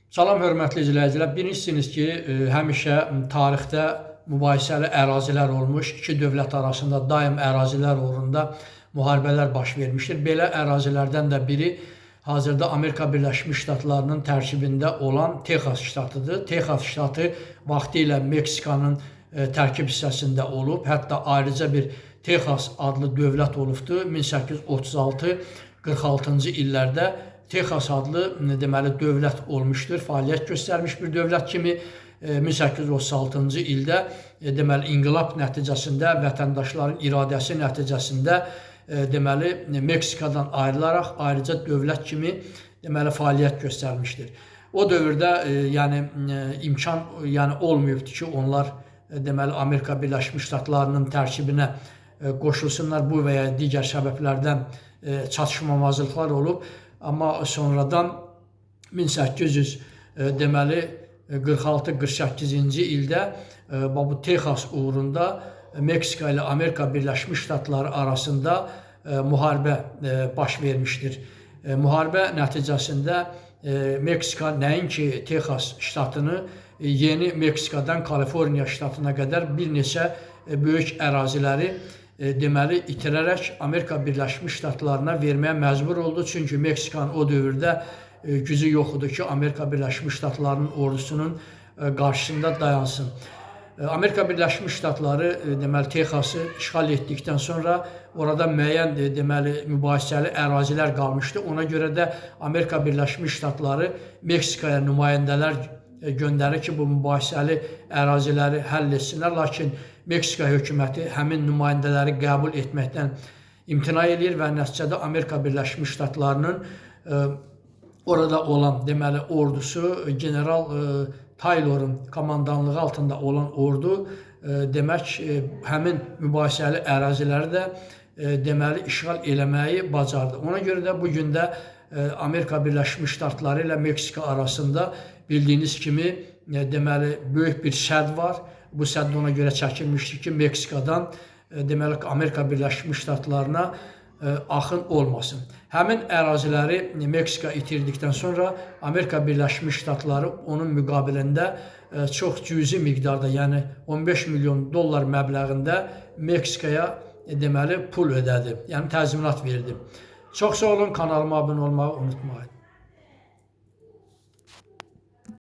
Salam hörmətli izləyicilər. Bilirsiniz ki, həmişə tarixdə mübahisəli ərazilər olmuş, iki dövlət arasında daim ərazilər uğrunda müharibələr baş vermişdir. Belə ərazilərdən də biri hazırda Amerika Birləşmiş Ştatlarının tərkibində olan Texas ştatıdır. Texas ştatı vaxtilə Meksikanın tərkib hissəsində olub, hətta ayrıca bir Texas adlı dövlət olubdur. 1836-46-cı illərdə Texas adlı deməli dövlət olmuşdur, fəaliyyət göstərmiş bir dövlət kimi 1836-cı ildə deməli inqilab nəticəsində, vətəndaşların iradəsi nəticəsində deməli Meksikadan ayrılaraq ayrıca dövlət kimi deməli fəaliyyət göstərmişdir. O dövrdə yəni imkan olmayıbdı ki, onlar deməli Amerika Birləşmiş Ştatlarının tərkibinə qoşulsunlar. Bu və ya digər səbəblərdən çatışmamazlıqlar olub. Amma sonradan 1846-48-ci ildə bu Texas uğrunda Meksika ilə Amerika Birləşmiş Ştatları arasında müharibə baş vermişdir. Müharibə nəticəsində Meksika nəinki Texas ştatını, Yeni Meksikadan Kaliforniya ştatına qədər bir neçə böyük əraziləri deməli itirərək Amerika Birləşmiş Ştatlarına verməyə məcbur oldu. Çünki Meksikanın o dövrdə gücü yox idi ki, Amerika Birləşmiş Ştatlarının ordusunun qarşısında dayansın. Amerika Birləşmiş Ştatları deməli Texası işğal etdikdən sonra orada müəyyən deməli mübahisəli ərazilər qalmışdı. Ona görə də Amerika Birləşmiş Ştatları Meksikaya nümayəndələr göndərir ki, bu mübahisəli əraziləri həll etsinlər. Lakin Meksika hökuməti həmin nümayəndələri qəbul etməkdən imtina edir və nəticədə Amerika Birləşmiş Ştatlarının orada olan deməli ordusu, General Taylor'un komandanlığı altında olan ordu demək həmin mübahisəli əraziləri də deməli işğal eləməyi bacardı. Ona görə də bu gün də Amerika Birləşmiş Ştatları ilə Meksika arasında bildiyiniz kimi deməli böyük bir sədd var. Bu sədd ona görə çəkilmişdir ki, Meksikadan deməli Amerika Birləşmiş Ştatlarına axın olmasın. Həmin əraziləri Meksika itirdikdən sonra Amerika Birləşmiş Ştatları onun müqabilində çox cüzi miqdarda, yəni 15 milyon dollar məbləğində Meksikaya deməli pul ödədi, yəni təzminat verdi. Çox sağ olun, kanalıma abunə olmağı unutmayın.